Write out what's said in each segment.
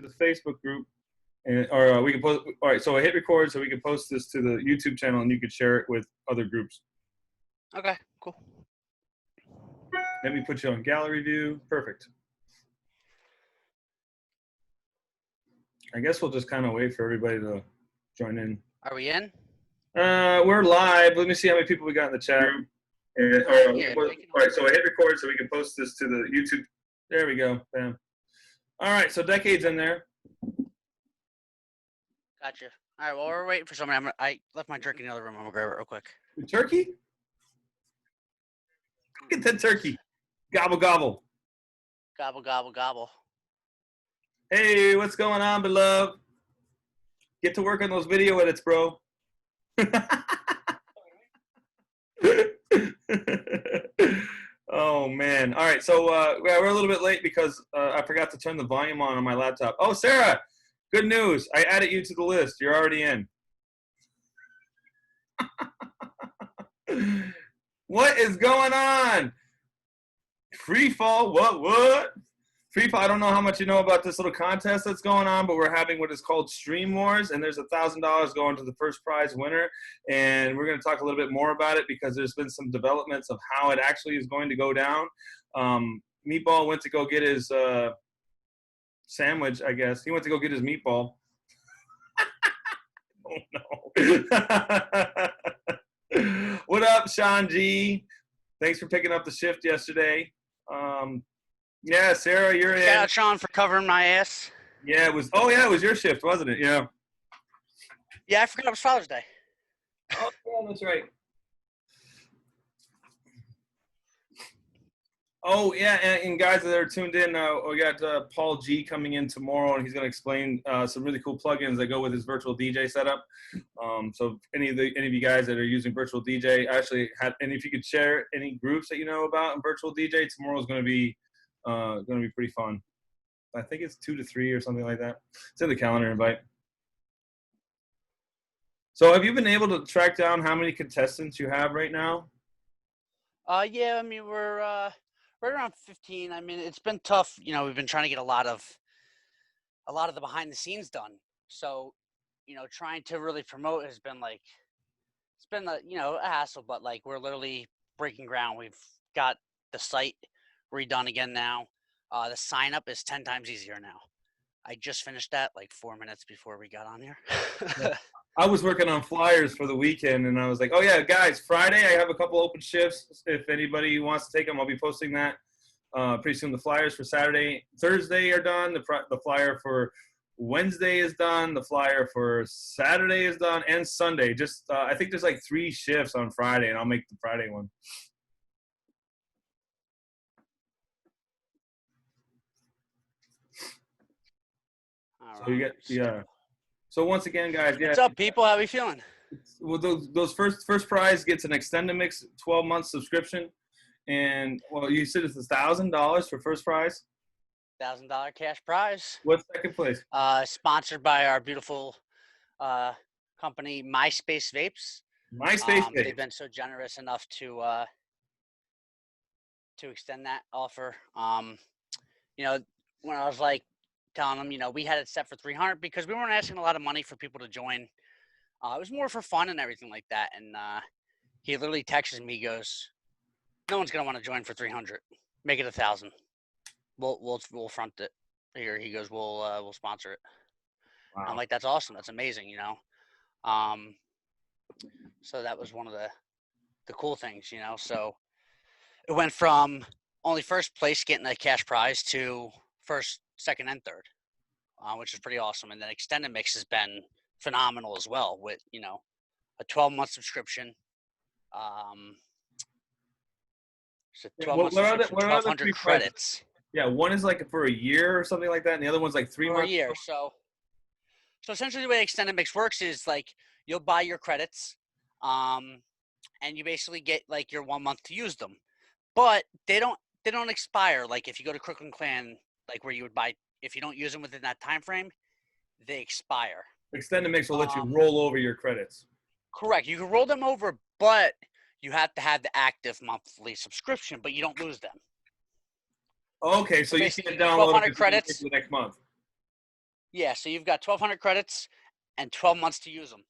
the Facebook group, and or we can post. All right, so I hit record so we can post this to the YouTube channel, and you could share it with other groups. Okay, cool. Let me put you on gallery view. Perfect. I guess we'll just kind of wait for everybody to join in. Are we in? We're live. Let me see how many people we got in the chat. And, all right, so I hit record so we can post this to the YouTube. There we go. Bam. All right, so Decade's in there. Gotcha. All right, well, we're waiting for somebody. I left my drink in the other room. I'm going to grab it real quick. The turkey? Get that turkey. Gobble, gobble. Gobble, gobble, gobble. Hey, what's going on, beloved? Get to work on those video edits, bro. Oh, man. All right, so we're a little bit late because I forgot to turn the volume on my laptop. Oh, Sarah, good news. I added you to the list. You're already in. What is going on? Free fall, what? Free fall, I don't know how much you know about this little contest that's going on, but we're having what is called Stream Wars, and there's $1,000 going to the first prize winner, and we're going to talk a little bit more about it because there's been some developments of how it actually is going to go down. Meatballl went to go get his sandwich, I guess. He went to go get his meatball. Oh, no. What up, Sean G? Thanks for picking up the shift yesterday. Yeah, Sarah, you're in. Shout out, Sean, for covering my ass. Yeah, it was. Oh, yeah, it was your shift, wasn't it? Yeah. Yeah, I forgot it was Father's Day. Oh, yeah, that's right. Oh, yeah, and guys that are tuned in, we got Paul G coming in tomorrow, and he's going to explain some really cool plugins that go with his virtual DJ setup. So any of you guys that are using virtual DJ, actually, and if you could share any groups that you know about in virtual DJ, tomorrow is going to be pretty fun. I think it's 2 to 3 or something like that. It's in the calendar invite. So have you been able to track down how many contestants you have right now? Yeah, I mean, we're right around 15. I mean, it's been tough. You know, we've been trying to get a lot of the behind the scenes done. So, you know, trying to really promote has been like, it's been a hassle, but like we're literally breaking ground. We've got the site redone again now. The sign up is 10 times easier now. I just finished that like 4 minutes before we got on here. Yeah. I was working on flyers for the weekend, and I was like, oh, yeah, guys, Friday I have a couple open shifts. If anybody wants to take them, I'll be posting that pretty soon. The flyers for Saturday, Thursday are done. The flyer for Wednesday is done. The flyer for Saturday is done, and Sunday. Just I think there's like 3 shifts on Friday, and I'll make the Friday one. So you get yeah. So once again, guys, yeah. What's up, people? How we feeling? Well, those first prize gets an extended mix 12-month subscription, and well, you said it's $1,000 for first prize. $1,000 cash prize. What's second place? Sponsored by our beautiful company, MySpace Vapes. MySpace Vapes. They've been so generous enough to extend that offer. You know, when I was like telling them, you know, we had it set for 300 because we weren't asking a lot of money for people to join. It was more for fun and everything like that. And he literally texts me, goes, "No one's gonna want to join for 300. Make it 1,000. We'll front it here." He goes, "We'll sponsor it." Wow. I'm like, "That's awesome. That's amazing." You know. So that was one of the cool things, you know. So it went from only first place getting a cash prize to first, second, and third, which is pretty awesome. And then extended mix has been phenomenal as well, with, you know, a 12-month subscription. So 12 months, 1,200 credits. Yeah, one is like for a year or something like that, and the other one's like 3 months. For a year. So essentially the way extended mix works is like you'll buy your credits, and you basically get like your 1 month to use them, but they don't expire. Like if you go to Crooklyn Clan, like where you would buy, if you don't use them within that time frame, they expire. Extended mix will let you roll over your credits. Correct. You can roll them over, but you have to have the active monthly subscription, but you don't lose them. Okay, so you can't download 1,200 credits the next month. Yeah, so you've got 1,200 credits and 12 months to use them.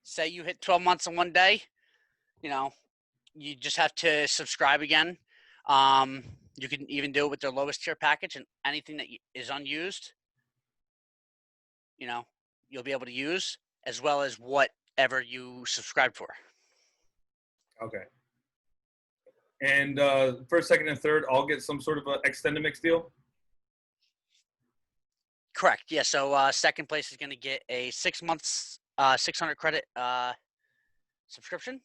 Say you hit 12 months in one day, you know, you just have to subscribe again. You can even do it with their lowest tier package, and anything that is unused, you know, you'll be able to use as well as whatever you subscribe for. Okay. And first, second, and third, all get some sort of a extended mix deal. Correct. Yeah. So second place is going to get a 6 months, 600 credit subscription,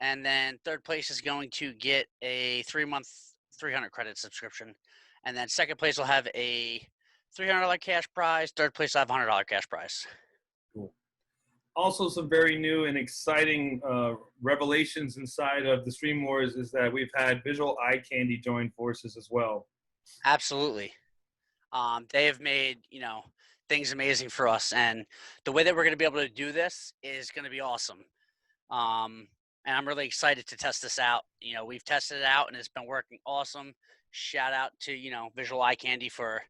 and then third place is going to get a 3-month, 300 credit subscription, and then second place will have a $300 cash prize. Third place will have $100 cash prize. Cool. Also, some very new and exciting revelations inside of the Stream Wars is that we've had Visual Eye Candy join forces as well. Absolutely. They have made, things amazing for us, and the way that we're going to be able to do this is going to be awesome. And I'm really excited to test this out. We've tested it out and it's been working awesome. Shout out to, Visual Eye Candy for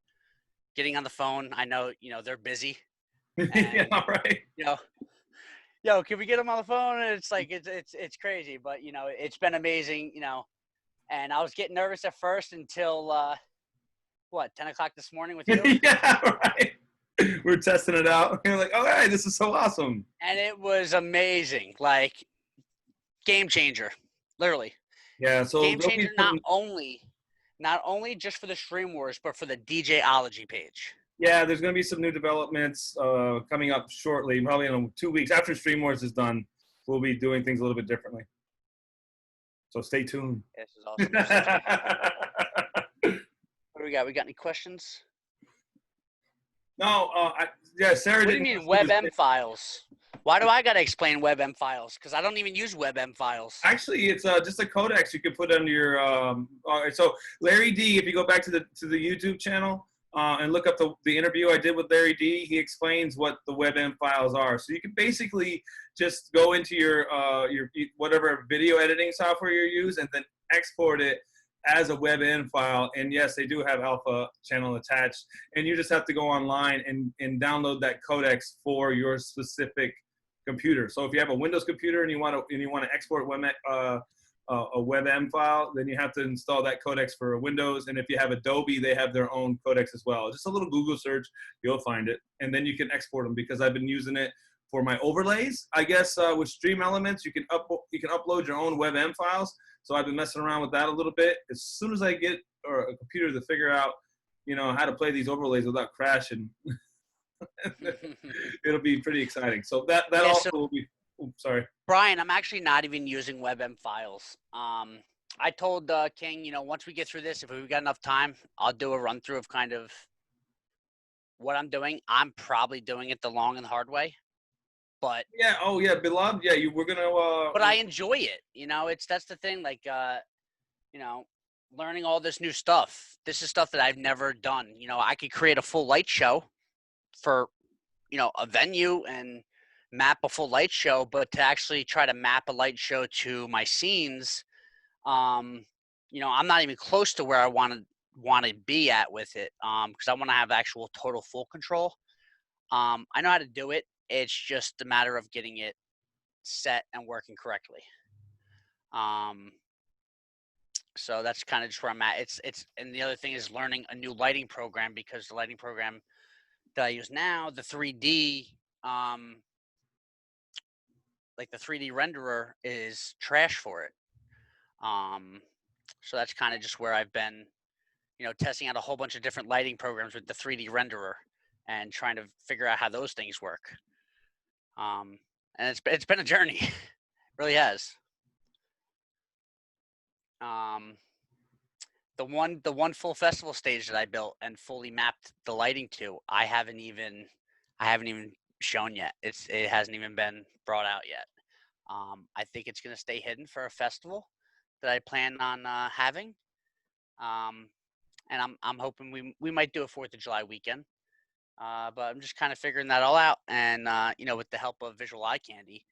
getting on the phone. I know, they're busy. And, yeah, right. Yo, can we get them on the phone? And it's like, it's crazy, but it's been amazing, and I was getting nervous at first until, 10 o'clock this morning with you? yeah, right. We're testing it out. We're like, oh, hey, this is so awesome. And it was amazing. Like, game changer, literally. Yeah, so game changer not only just for the Stream Wars, but for the Dj-Ology page. Yeah, there's going to be some new developments coming up shortly, probably in 2 weeks. After Stream Wars is done, we'll be doing things a little bit differently. So stay tuned. This is awesome. What do we got? We got any questions? No, Sarah. What do you mean WebM files? Why do I gotta explain WebM files? Because I don't even use WebM files. Actually, it's just a codex you could put under your. So Larry D, if you go back to the YouTube channel and look up the interview I did with Larry D, he explains what the WebM files are. So you can basically just go into your whatever video editing software you use and then export it as a WebM file. And yes, they do have alpha channel attached, and you just have to go online and download that codex for your specific computer. So if you have a Windows computer and you want to export a WebM file, then you have to install that codex for Windows. And if you have Adobe, they have their own codex as well. Just a little Google search, you'll find it, and then you can export them, because I've been using it for my overlays. I guess with Stream Elements, you can upload your own WebM files. So I've been messing around with that a little bit. As soon as I get a computer to figure out, how to play these overlays without crashing, it'll be pretty exciting. So that also will be. Oops, sorry, Brian. I'm actually not even using WebM files. I told King, once we get through this, if we've got enough time, I'll do a run through of kind of what I'm doing. I'm probably doing it the long and the hard way. But yeah, oh yeah, beloved, yeah, we're gonna. But I enjoy it. That's the thing. Like, learning all this new stuff. This is stuff that I've never done. I could create a full light show for, a venue and map a full light show, but to actually try to map a light show to my scenes, I'm not even close to where I want to be at with it. Because I want to have actual total full control. I know how to do it. It's just a matter of getting it set and working correctly. So that's kind of just where I'm at. And the other thing is learning a new lighting program, because the lighting program that I use now, the 3D, like the 3D renderer is trash for it. So that's kind of just where I've been, testing out a whole bunch of different lighting programs with the 3D renderer and trying to figure out how those things work. And it's been a journey. It really has. The one full festival stage that I built and fully mapped the lighting to, I haven't even shown yet. It hasn't even been brought out yet. I think it's gonna stay hidden for a festival that I plan on having. And I'm hoping we might do a 4th of July weekend. But I'm just kind of figuring that all out. And, with the help of Visual Eye Candy,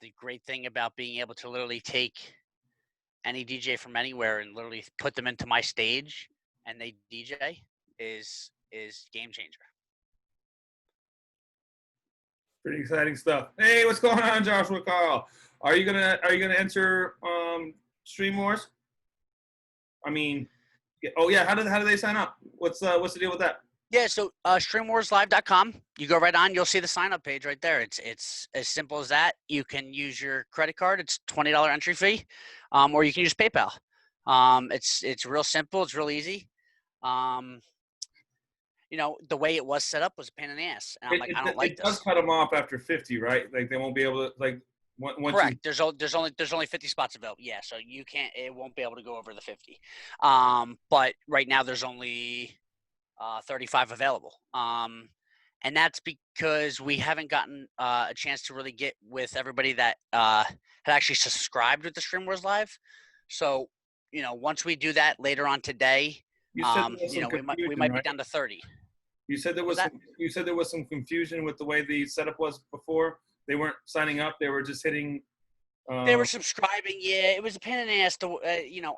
the great thing about being able to literally take any DJ from anywhere and literally put them into my stage and they DJ is is game changer. Pretty exciting stuff. Hey, what's going on, Joshua Carl? Are you gonna enter Stream Wars? I mean, oh yeah. How do they sign up? What's the deal with that? Yeah, so streamwarslive.com. You go right on, you'll see the sign up page right there. It's as simple as that. You can use your credit card. It's $20 entry fee, or you can use PayPal. It's real simple. It's real easy. The way it was set up was a pain in the ass, and I'm like, I don't like It does this. cut them off after 50, right? Like they won't be able to once Correct. There's only 50 spots available. Yeah, so you can't. It won't be able to go over the 50. But right now there's only 35 available. And that's because we haven't gotten a chance to really get with everybody that had actually subscribed with the Stream Wars Live. So, once we do that later on today, You said there was some we confusion, might be right? down to 30. You said there What was was that? you said there was some confusion with the way the setup was before. They weren't signing up. They were just hitting. They were subscribing. Yeah, it was a pain in the ass to,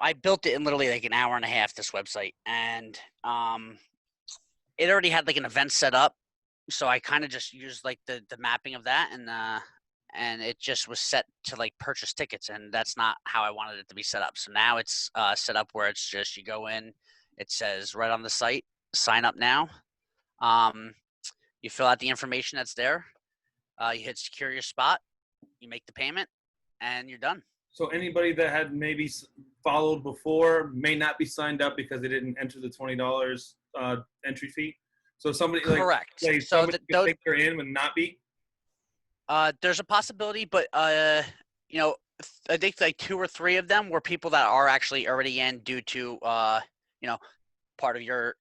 I built it in literally like an hour and a half, this website. And it already had like an event set up. So I kind of just used like the mapping of that, and it just was set to like purchase tickets, and that's not how I wanted it to be set up. So now it's set up where it's just you go in, it says right on the site, sign up now. You fill out the information that's there. You hit secure your spot, you make the payment, and you're done. So anybody that had maybe followed before may not be signed up because they didn't enter the $20 entry fee. So somebody Correct. like So somebody could think they're in and not be. There's a possibility, but I think like 2 or 3 of them were people that are actually already in due to part of your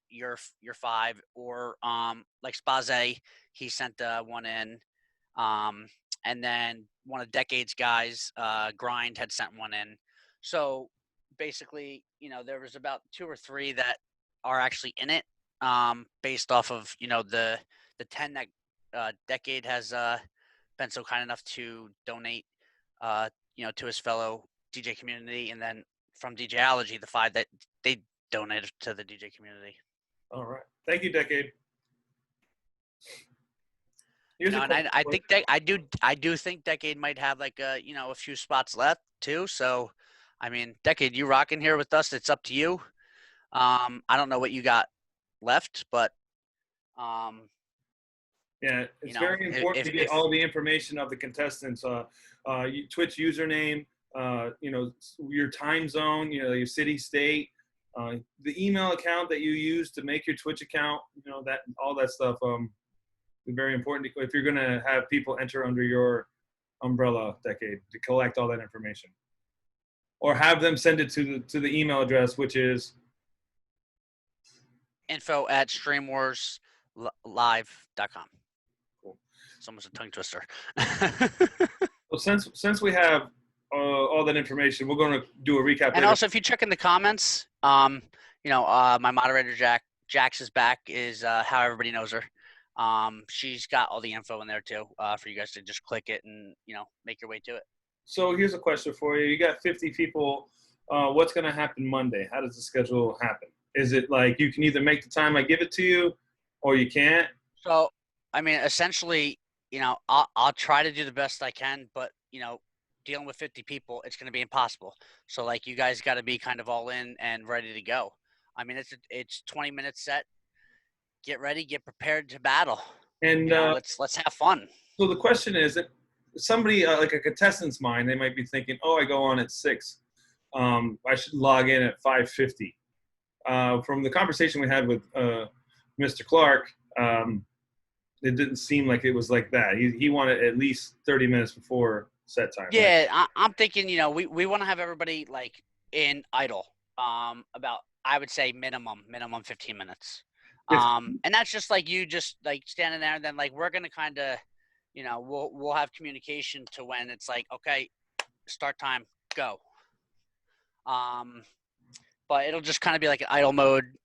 5, or like Spaze, he sent one in, and then one of Decade's guys, Grind, had sent one in. So basically, there was about 2 or 3 that are actually in it, based off of the 10 that Decade has been so kind enough to donate, to his fellow DJ community, and then from Dj-Ology, the 5 that they donated to the DJ community. All right, thank you, Decade. And I think I do think Decade might have like a few spots left too. So, I mean, Decade, you rocking here with us? It's up to you. I don't know what you got left, but yeah, it's very important to get all the information of the contestants, Twitch username, your time zone, your city, state, the email account that you use to make your Twitch account, that all that stuff. Is very important if you're going to have people enter under your umbrella, Decade, to collect all that information, or have them send it to the email address, which is info@streamwarslive.com. Cool. It's almost a tongue twister. Well, since we have all that information, we're going to do a recap. And later. Also, if you check in the comments, my moderator Jax is back. Is how everybody knows her. She's got all the info in there too, for you guys to just click it and make your way to it. So here's a question for you. You got 50 people. What's going to happen Monday? How does the schedule happen? Is it like you can either make the time I give it to you, or you can't? So, I mean, essentially, I'll try to do the best I can, but dealing with 50 people, it's going to be impossible. So, like, you guys got to be kind of all in and ready to go. I mean, it's 20 minutes set. Get ready, get prepared to battle, and let's have fun. So the question is, that somebody like a contestant's mind, they might be thinking, "Oh, I go on at 6. I should log in at 5:50." From the conversation we had with Mr. Clark, it didn't seem like it was like that. He wanted at least 30 minutes before set time. Yeah, right? I'm thinking, we want to have everybody like in idle, about, I would say minimum 15 minutes. And that's just like you just like standing there, and then like we're gonna kind of, we'll have communication to when it's like, okay, start time, go. But it'll just kind of be like an idle mode,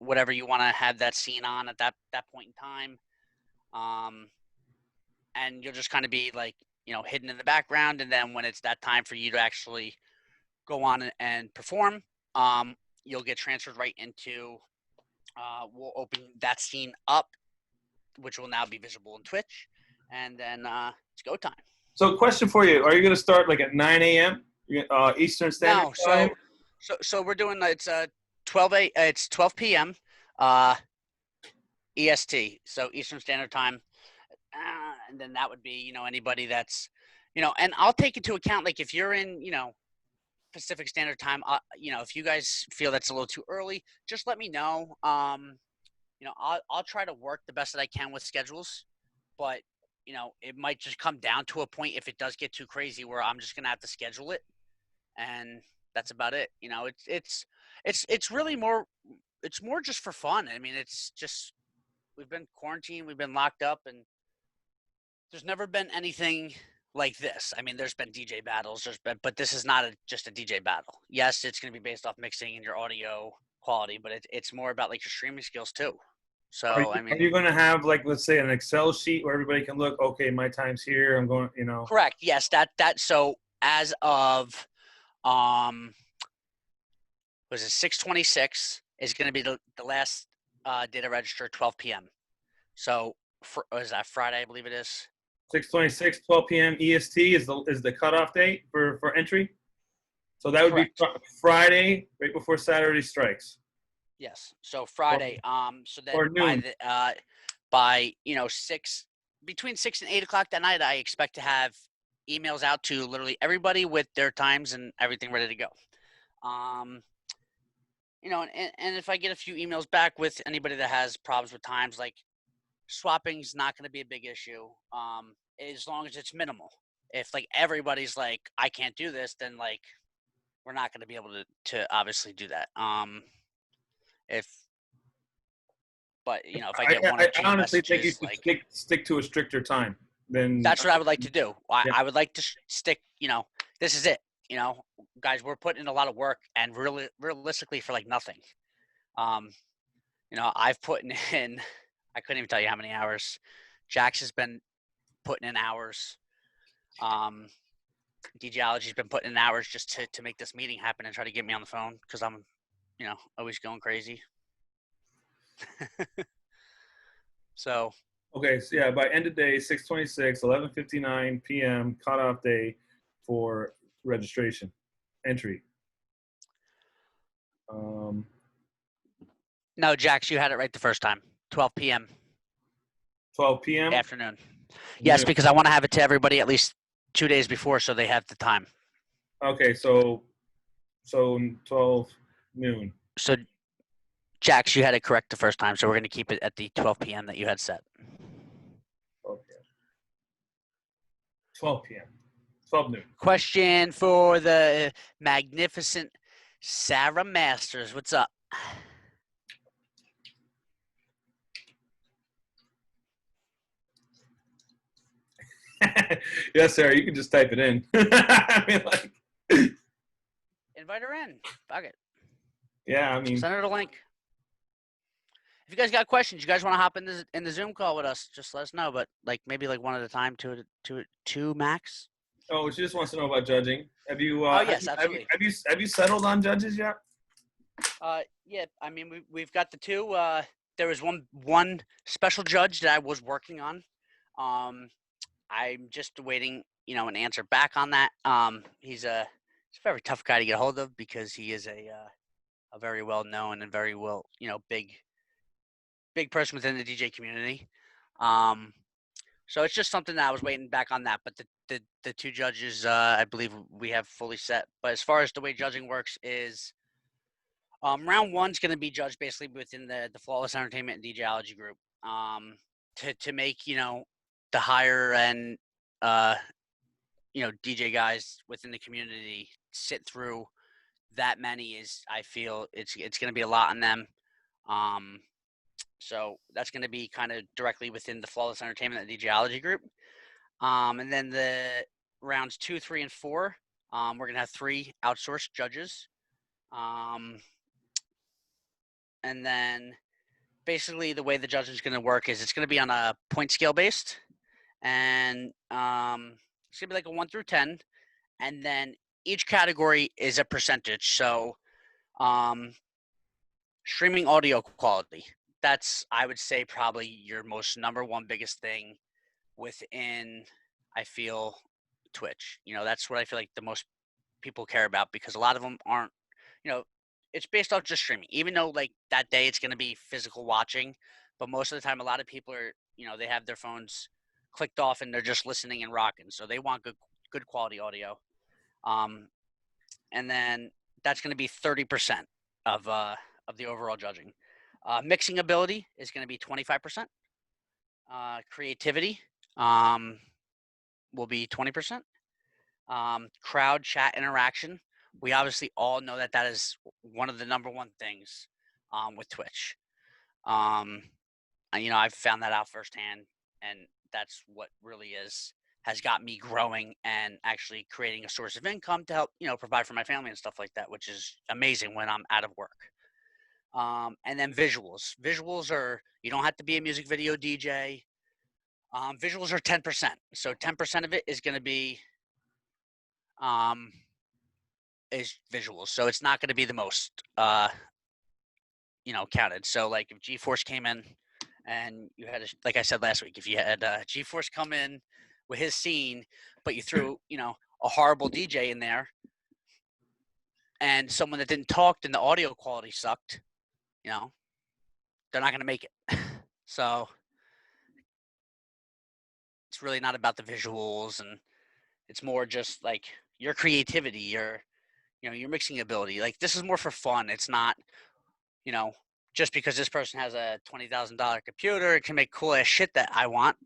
whatever you want to have that scene on at that point in time. And you'll just kind of be like, hidden in the background, and then when it's that time for you to actually go on and perform, you'll get transferred right into we'll open that scene up, which will now be visible on Twitch, and then it's go time. So, question for you: are you going to start like at 9 a.m. Eastern Standard No, Time? so we're doing it's 12 p.m. EST, so Eastern Standard Time, and then that would be anybody that's and I'll take into account like if you're in Pacific Standard Time, if you guys feel that's a little too early, just let me know. I'll try to work the best that I can with schedules, but it might just come down to a point if it does get too crazy where I'm just gonna have to schedule it, and that's about it. It's really more. It's more just for fun. I mean, it's just we've been quarantined, we've been locked up, and there's never been anything like this. I mean, there's been DJ battles, but this is not just a DJ battle. Yes, it's going to be based off mixing and your audio quality, but it's more about like your streaming skills too. So, Are you going to have like, let's say, an Excel sheet where everybody can look? Okay, my time's here. I'm going. Correct. Yes, that. So as of was it 6/26 is going to be the last data register 12 p.m. So is that Friday? I believe it is. 6/26, 12 p.m. EST is the cutoff date for entry. So that would Correct. be Friday, right before Saturday strikes. Yes. So Friday. So then or noon. by 6 between 6 and 8 o'clock that night, I expect to have emails out to literally everybody with their times and everything ready to go. And if I get a few emails back with anybody that has problems with times, like swapping is not going to be a big issue, as long as it's minimal. If like everybody's like, I can't do this, then like we're not going to be able to obviously do that. But if I get one or two I honestly think you messages, should stick to a stricter time. Then that's what I would like to do. Yeah. I would like to stick. This is it. Guys, we're putting in a lot of work, and really, realistically, for like nothing. I've put in. I couldn't even tell you how many hours. Jax has been putting in hours. Dj-Ology's been putting in hours just to make this meeting happen and try to get me on the phone because I'm, always going crazy. So. Okay, so yeah, by end of day, 6/26, 11:59 p.m. cutoff day for registration, entry. No, Jax, you had it right the first time. 12 p.m. 12 p.m. Afternoon. Yes, because I want to have it to everybody at least 2 days before so they have the time. Okay, so 12 noon. So, Jax, you had it correct the first time, so we're going to keep it at the 12 p.m. that you had set. 12 p.m. 12 p.m. 12 noon. Question for the magnificent Sarah Masters. What's up? Yes, Sarah, you can just type it in. I mean, like, invite her in. Fuck it. Yeah, I mean, send her the link. If you guys got questions, you guys want to hop in the Zoom call with us, just let us know. But like maybe like one at a time, two max. Oh, she just wants to know about judging. Have you? Oh yes, absolutely. Have you settled on judges yet? Yeah. I mean, we've got the two. There was one special judge that I was working on. I'm just waiting, an answer back on that. He's a very tough guy to get a hold of because he is a very well known and very well, big person within the DJ community. So it's just something that I was waiting back on that. But the two judges, I believe we have fully set. But as far as the way judging works is, round one's going to be judged basically within the Flawless Entertainment and Dj-Ology group. To make the higher end, DJ guys within the community sit through that many is, I feel it's going to be a lot on them. So that's going to be kind of directly within the Flawless Entertainment and Dj-Ology group. And then the rounds 2, 3, and 4, we're going to have 3 outsourced judges. And then basically the way the judging is going to work is it's going to be on a point scale based. And it's going to be like a 1 through 10. And then each category is a percentage. So streaming audio quality. That's, I would say, probably your most number one biggest thing within, I feel, Twitch. That's what I feel like the most people care about, because a lot of them aren't, you know, it's based off just streaming, even though like that day it's going to be physical watching. But most of the time, a lot of people are, they have their phones clicked off and they're just listening and rocking. So they want good quality audio. Um, and then that's going to be 30% of the overall judging. Mixing ability is going to be 25%. Creativity will be 20%. Crowd chat interaction. We obviously all know that is one of the number one things with Twitch. I've found that out firsthand, and that's what really has got me growing and actually creating a source of income to help, provide for my family and stuff like that, which is amazing when I'm out of work. And then visuals. Visuals are, you don't have to be a music video DJ. Visuals are 10%. So 10% of it is going to be is visuals. So it's not going to be the most, counted. So like if GeForce came in and you had, like I said last week, if you had GeForce come in with his scene, but you threw, a horrible DJ in there and someone that didn't talk and the audio quality sucked, they're not going to make it. So it's really not about the visuals, and it's more just like your creativity, your mixing ability. Like this is more for fun. It's not, just because this person has a $20,000 computer, it can make cool ass shit that I want.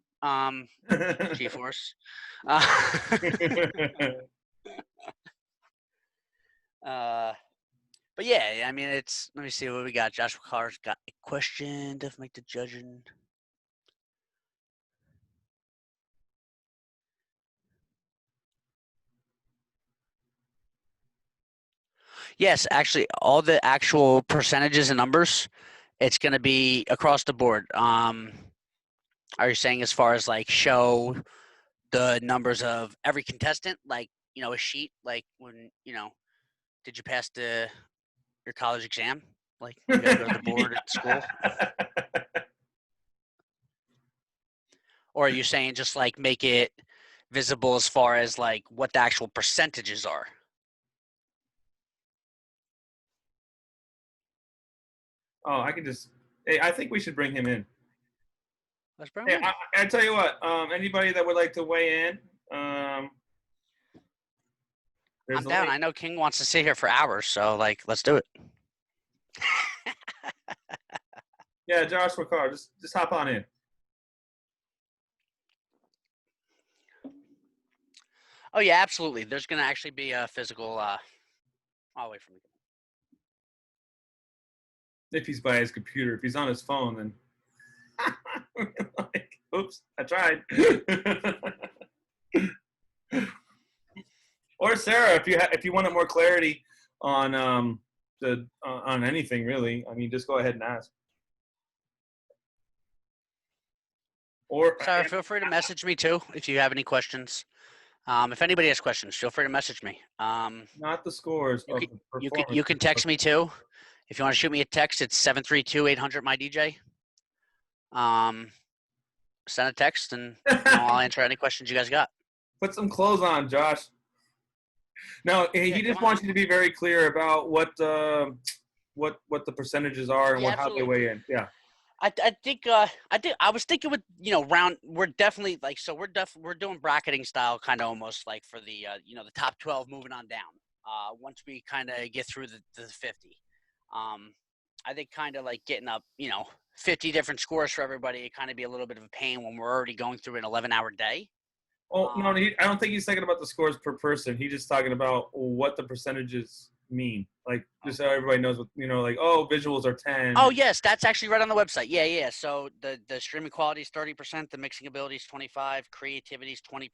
GeForce. But yeah, I mean, let me see what we got. Joshua Carr's got a question to make the judging. Yes, actually, all the actual percentages and numbers, it's going to be across the board. Are you saying as far as like show the numbers of every contestant, like, a sheet, like when, did you pass your college exam? Like you got to go to the board at school? Or are you saying just like make it visible as far as like what the actual percentages are? Oh, hey, I think we should bring him in. Let's bring Hey, him in. I tell you what, anybody that would like to weigh in, I'm down. I know King wants to sit here for hours, so like, let's do it. Yeah, Joshua Carr, just hop on in. Oh yeah, absolutely. There's gonna actually be a physical. I'll wait for me. If he's by his computer, if he's on his phone, then like, oops, I tried. Or Sarah, if you wanted more clarity on on anything really, I mean, just go ahead and ask. Or Sarah, feel free to message me too if you have any questions. If anybody has questions, feel free to message me. Not the scores of the performance. You can text me too. If you want to shoot me a text, it's 732-800 my DJ. Send a text and I'll answer any questions you guys got. Put some clothes on, Josh. No, he just wants you to be very clear about what the percentages are and how they weigh in. Yeah. I think I was thinking with round, we're definitely like, so we're doing bracketing style, kind of almost like for the the top 12 moving on down. Once we kind of get through the 50, I think kind of like getting up 50 different scores for everybody, it kind of be a little bit of a pain when we're already going through an 11-hour day. Oh no, I don't think he's talking about the scores per person. He's just talking about what the percentages mean. Like just so everybody knows what like, oh, visuals are 10. Oh yes, that's actually right on the website. Yeah. So the streaming quality is 30%, the mixing ability is 25%, creativity is 20%,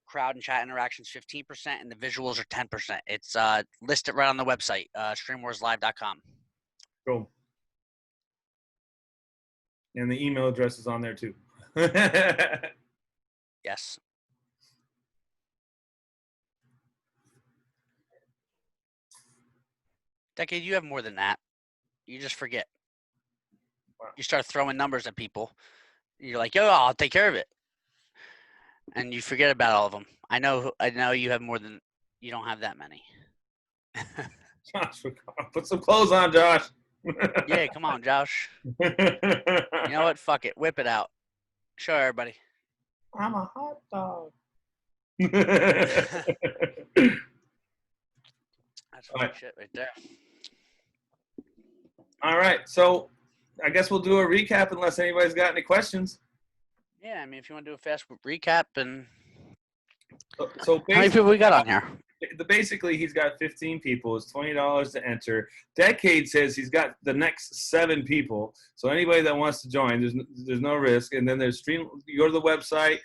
crowd and chat interactions 15%, and the visuals are 10%. It's listed right on the website, streamwarslive.com. Cool. And the email address is on there too. Yes. Decade, you have more than that. You just forget. Wow. You start throwing numbers at people. You're like, yo, I'll take care of it. And you forget about all of them. I know you have more than, you don't have that many. Josh, put some clothes on, Josh. Yeah, come on, Josh. You know what? Fuck it. Whip it out. Show everybody. I'm a hot dog. That's funny right. shit right there. All right. So I guess we'll do a recap unless anybody's got any questions. Yeah, I mean, if you want to do a fast recap, and So how many people we got on here? basically, he's got 15 people. It's $20 to enter. Decade says he's got the next 7 people. So anybody that wants to join, there's no risk. And then there's stream. You go to the website.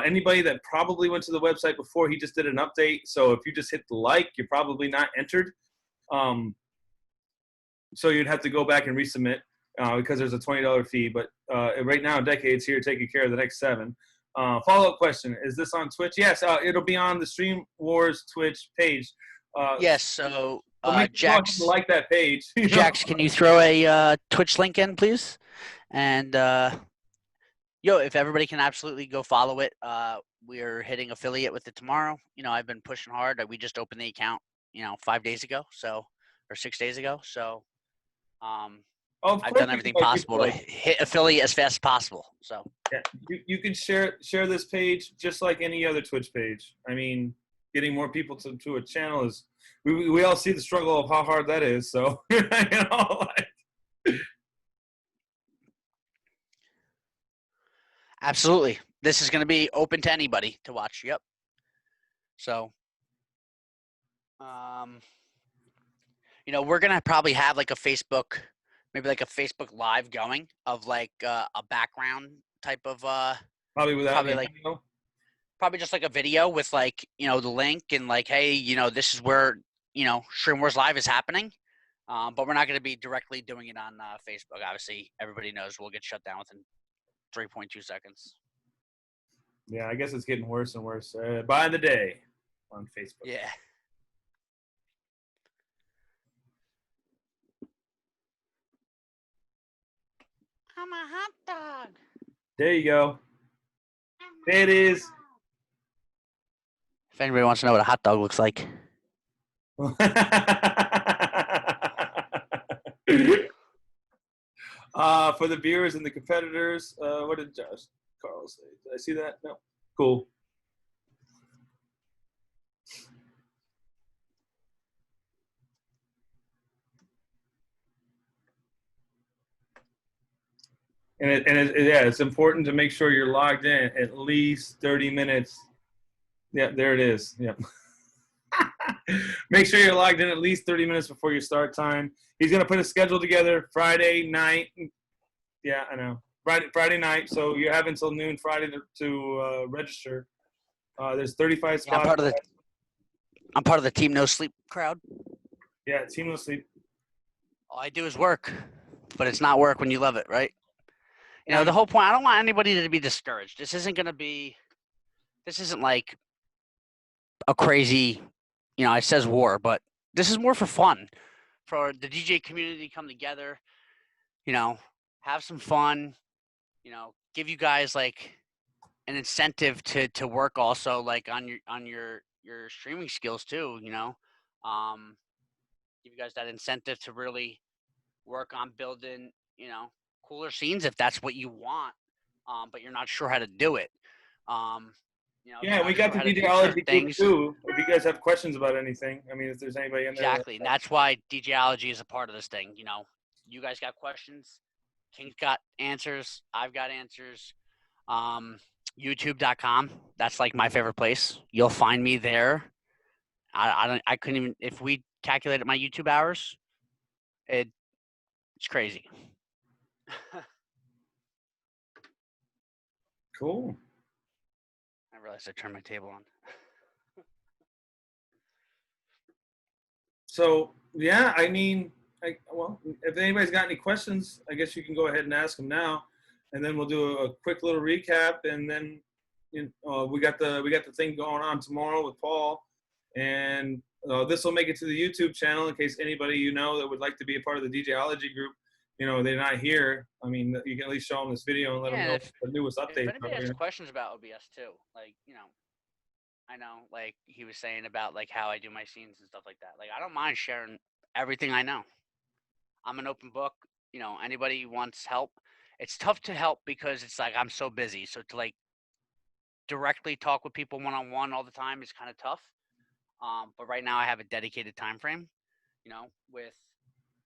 Anybody that probably went to the website before, he just did an update. So if you just hit the like, you're probably not entered. So you'd have to go back and resubmit because there's a $20 fee. But right now, Decade's here taking care of the next 7. Follow-up question: is this on Twitch? Yes, it'll be on the Stream Wars Twitch page. Yes. So, Jax, like that page. Jax, can you throw a Twitch link in, please? And if everybody can absolutely go follow it. We're hitting affiliate with it tomorrow. I've been pushing hard. We just opened the account, 5 days ago, or 6 days ago. So, I've done everything possible to hit affiliate as fast as possible. So yeah, you can share this page just like any other Twitch page. I mean, getting more people to a channel is we all see the struggle of how hard that is. So absolutely, this is going to be open to anybody to watch. Yep. So, we're gonna probably have like a Facebook. Maybe like a Facebook Live going of like a background type of probably just like a video with like the link and like, hey, this is where Stream Wars Live is happening, but we're not going to be directly doing it on Facebook. Obviously, everybody knows we'll get shut down within 3.2 seconds. Yeah, I guess it's getting worse and worse by the day on Facebook. Yeah. I'm a hot dog. There you go. There it is. If anybody wants to know what a hot dog looks like. For the viewers and the competitors, what did Josh Carl say? Did I see that? No. Cool. And it's important to make sure you're logged in at least 30 minutes. Yeah, there it is. Yep. Make sure you're logged in at least 30 minutes before your start time. He's going to put a schedule together Friday night. Yeah, I know. Friday night. So you have until noon Friday to register. There's 35 spots. I'm part of the Team No Sleep crowd. Yeah, Team No Sleep. All I do is work, but it's not work when you love it, right? The whole point, I don't want anybody to be discouraged. This isn't like a crazy, it says war, but this is more for fun, for the DJ community to come together, have some fun, give you guys like an incentive to work also like on your streaming skills too, give you guys that incentive to really work on building, cooler scenes if that's what you want, but you're not sure how to do it. Yeah, we got the Dj-Ology group too. If you guys have questions about anything, I mean, if there's anybody in there. Exactly, and that's why Dj-Ology is a part of this thing. You guys got questions, King's got answers, I've got answers. YouTube.com, that's like my favorite place. You'll find me there. I couldn't even, if we calculated my YouTube hours, it's crazy. Cool. I realized I turned my table on. So, yeah, I mean, if anybody's got any questions, I guess you can go ahead and ask them now, and then we'll do a quick little recap, and then we got the thing going on tomorrow with Paul, and This will make it to the YouTube channel in case anybody you know that would like to be a part of the DJ-Ology group, you know, they're not here. I mean, you can at least show them this video and let them know if the newest updates. anybody has questions about OBS too, like, you know, I know, like he was saying about like how I do my scenes and stuff like that. Like, I don't mind sharing everything I know. I'm an open book. You know, anybody wants help. It's tough to help because it's like I'm so busy. So to like directly talk with people one-on-one all the time is kind of tough. But right now I have a dedicated time frame, you know, with,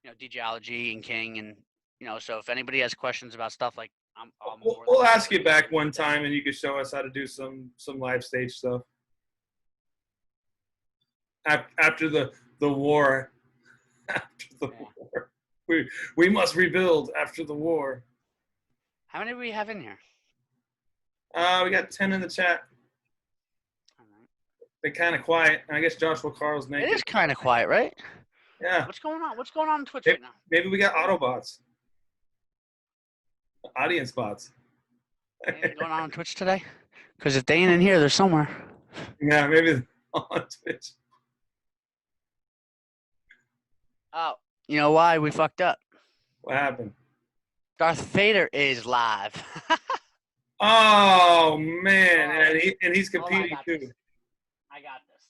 you know, DJ-Ology and King, and, you know, so if anybody has questions about stuff, like We'll ask you back one time and you can show us how to do some live stage stuff. After the war, after the war, we must rebuild after the war. How many do we have in here? We got 10 in the chat. All right. They're kind of quiet. I guess Joshua Carl's naked. It is kind of quiet, right? Yeah. What's going on? What's going on Twitch right now? Maybe we got Autobots. Audience bots. Anything going on Twitch today? Because if they ain't in here, they're somewhere. Yeah, maybe on Twitch. Oh, you know why we fucked up? What happened? Darth Vader is live. Oh man, and he's competing too. I got this.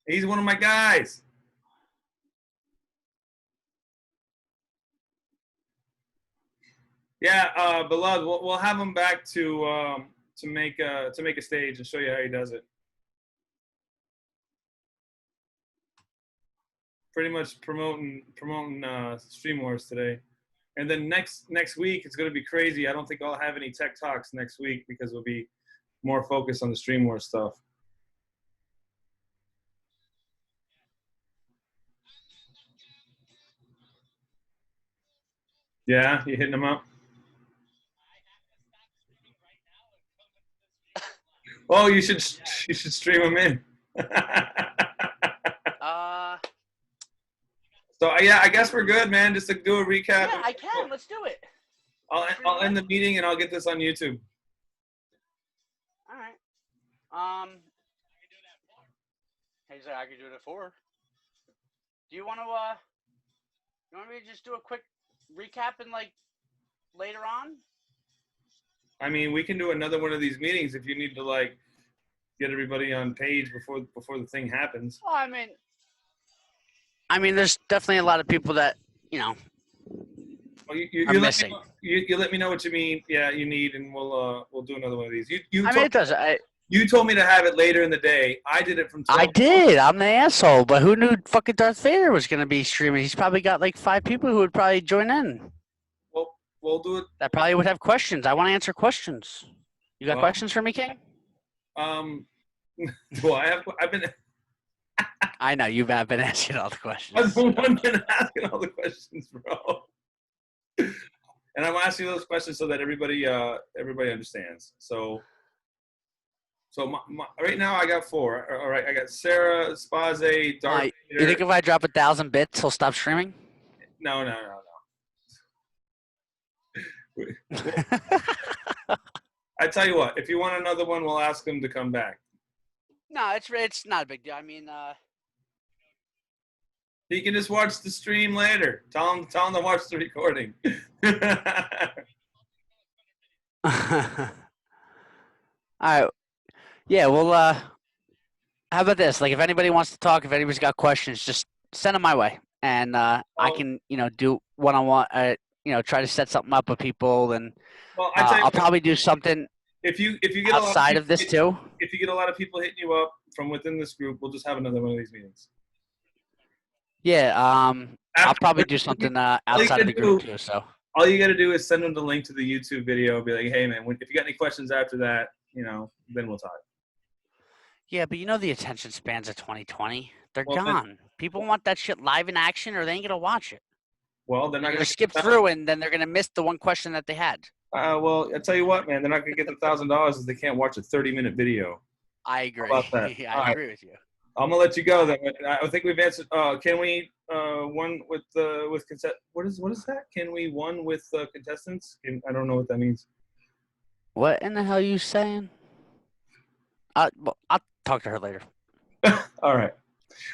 He's one of my guys. Yeah, beloved, we'll have him back to make a stage and show you how he does it. Pretty much promoting Stream Wars today, and then next week it's going to be crazy. I don't think I'll have any tech talks next week because we'll be more focused on the Stream Wars stuff. Yeah, you hitting them up? Oh, you should stream them in. So yeah, I guess we're good, man. Just to do a recap. Yeah, I can. Let's do it. I'll end the meeting and I'll get this on YouTube. All right. He's like, I can do it at 4. Do you want me to just do a quick recap and like later on? I mean, we can do another one of these meetings if you need to like get everybody on page before the thing happens. Well, I mean, there's definitely a lot of people that, you know, well, are missing. You let me know what you mean. Yeah, you need, and we'll do another one of these. It does. You told me to have it later in the day. I did it from 12. I did. I'm the asshole. But who knew fucking Darth Vader was going to be streaming? He's probably got like 5 people who would probably join in. Well, we'll do it. That probably would have questions. I want to answer questions. You got questions for me, King? Well, I've been. I know you've been asking all the questions. I've been asking all the questions, bro. And I'm asking those questions so that everybody understands. So right now I got 4. All right, I got Sarah, Spaze, Darth Vader. You think if I drop 1,000 bits, he'll stop streaming? No. I tell you what, if you want another one, we'll ask him to come back. No, it's not a big deal. I mean, he can just watch the stream later. Tell him to watch the recording. all right. Yeah, well, how about this? Like, if anybody wants to talk, if anybody's got questions, just send them my way, and I can, you know, do one-on-one. You know, try to set something up with people, and I'll probably do something. If you get outside of this too. If you get a lot of people hitting you up from within this group, we'll just have another one of these meetings. Yeah, I'll probably do something outside of the group too. So all you got to do is send them the link to the YouTube video. Be like, hey man, if you got any questions after that, you know, then we'll talk. Yeah, but you know the attention spans of 2020. They're gone. People want that shit live in action, or they ain't gonna watch it. Well, they're not gonna skip through, and then they're gonna miss the one question that they had. Well, I tell you what, man, they're not gonna get the $1,000 if they can't watch a 30-minute video. I agree. How about that? I agree with you. I'm gonna let you go. Then I think we've answered. Can we one with consent? What is that? Can we one with contestants? I don't know what that means. What in the hell are you saying? Well, I'll talk to her later. All right.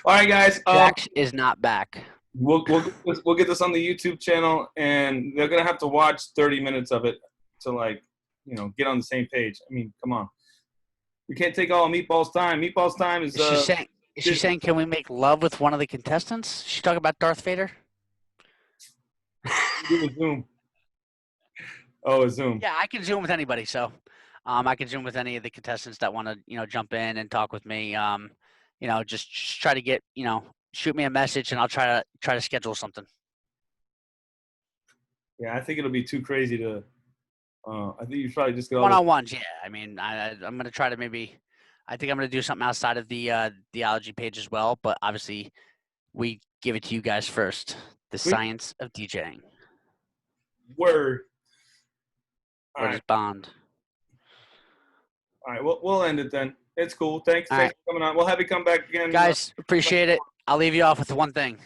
All right, guys. Jax is not back. We'll get this on the YouTube channel, and they're gonna have to watch 30 minutes of it to like, get on the same page. I mean, come on. We can't take all of Meatball's time. Meatball's time is Is she saying, can we make love with one of the contestants? She talking about Darth Vader? do a Zoom. Oh, a Zoom. Yeah, I can Zoom with anybody. So, I can Zoom with any of the contestants that want to, jump in and talk with me. Just try to get, shoot me a message, and I'll try to schedule something. Yeah, I think it'll be too crazy to. I think you probably just get all one-on-ones. Yeah, I mean, I'm gonna try to maybe. I think I'm gonna do something outside of the Dj-Ology page as well. But obviously, we give it to you guys first. The science of DJing. Word. Word is bond. All right, we'll end it then. It's cool. Thanks for coming on. We'll have you come back again. Guys, appreciate it. I'll leave you off with one thing.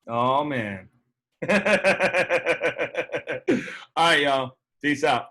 Oh, man. All right, y'all. Peace out.